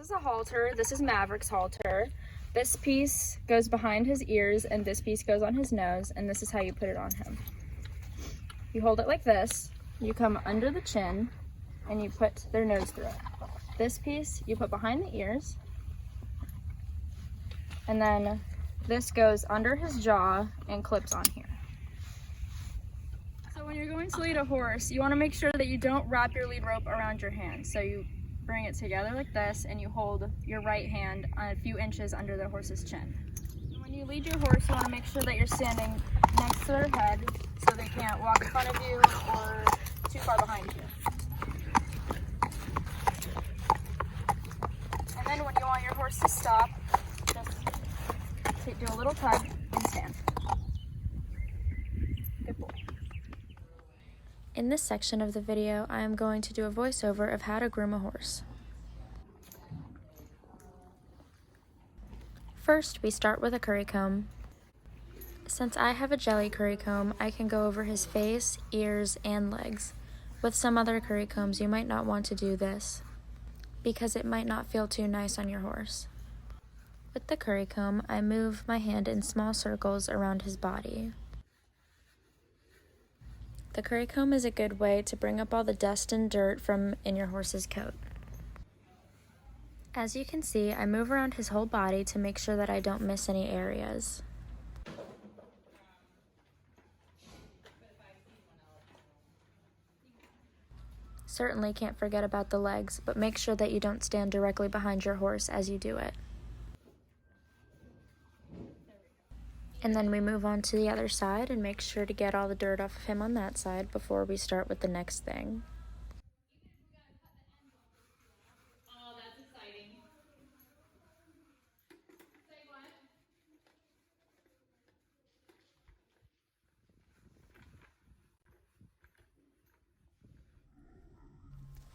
This is a halter. This is Maverick's halter. This piece goes behind his ears and this piece goes on his nose, and this is how you put it on him. You hold it like this, you come under the chin, and you put their nose through it. This piece you put behind the ears, and then this goes under his jaw and clips on here. So when you're going to lead a horse, you want to make sure that you don't wrap your lead rope around your hand. So you bring it together like this, and you hold your right hand a few inches under the horse's chin. When you lead your horse, you want to make sure that you're standing next to their head so they can't walk in front of you or too far behind you. And then when you want your horse to stop, just do a little tug and stand. Good boy. In this section of the video, I am going to do a voiceover of how to groom a horse. First, we start with a curry comb. Since I have a jelly curry comb, I can go over his face, ears, and legs. With some other curry combs, you might not want to do this, because it might not feel too nice on your horse. With the curry comb, I move my hand in small circles around his body. The curry comb is a good way to bring up all the dust and dirt from in your horse's coat. As you can see, I move around his whole body to make sure that I don't miss any areas. Certainly can't forget about the legs, but make sure that you don't stand directly behind your horse as you do it. And then we move on to the other side and make sure to get all the dirt off of him on that side before we start with the next thing. Oh, that's exciting. Say what?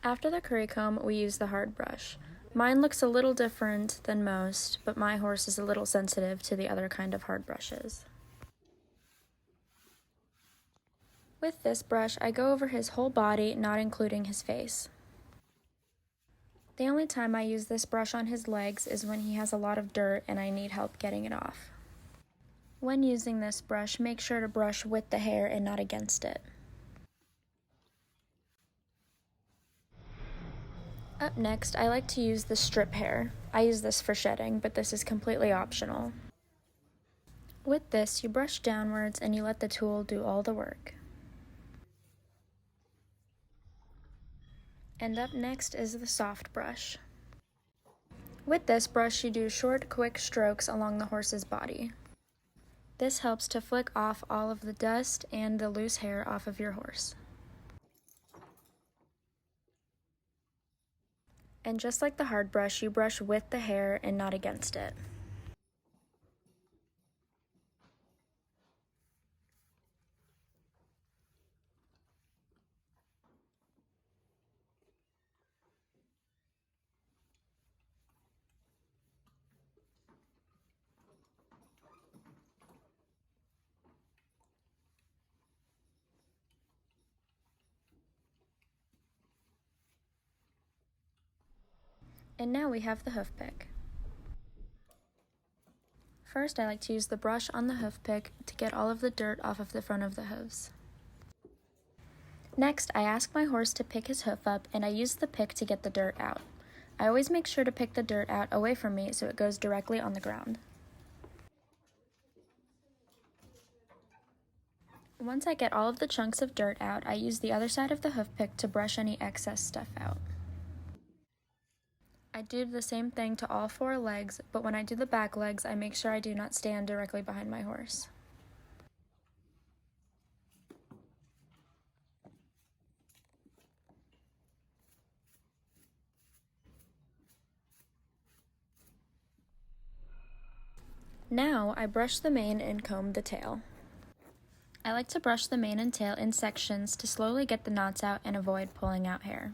After the curry comb, we use the hard brush. Mine looks a little different than most, but my horse is a little sensitive to the other kind of hard brushes. With this brush, I go over his whole body, not including his face. The only time I use this brush on his legs is when he has a lot of dirt and I need help getting it off. When using this brush, make sure to brush with the hair and not against it. Up next, I like to use the strip hair. I use this for shedding, but this is completely optional. With this, you brush downwards and you let the tool do all the work. And up next is the soft brush. With this brush, you do short, quick strokes along the horse's body. This helps to flick off all of the dust and the loose hair off of your horse. And just like the hard brush, you brush with the hair and not against it. And now we have the hoof pick. First, I like to use the brush on the hoof pick to get all of the dirt off of the front of the hooves. Next, I ask my horse to pick his hoof up, and I use the pick to get the dirt out. I always make sure to pick the dirt out away from me so it goes directly on the ground. Once I get all of the chunks of dirt out, I use the other side of the hoof pick to brush any excess stuff out. I do the same thing to all four legs, but when I do the back legs, I make sure I do not stand directly behind my horse. Now, I brush the mane and comb the tail. I like to brush the mane and tail in sections to slowly get the knots out and avoid pulling out hair.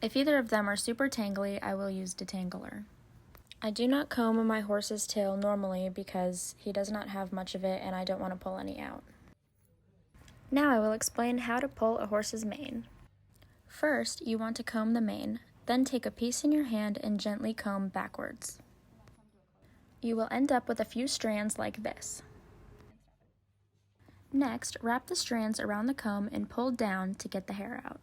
If either of them are super tangly, I will use detangler. I do not comb my horse's tail normally because he does not have much of it and I don't want to pull any out. Now I will explain how to pull a horse's mane. First, you want to comb the mane. Then take a piece in your hand and gently comb backwards. You will end up with a few strands like this. Next, wrap the strands around the comb and pull down to get the hair out.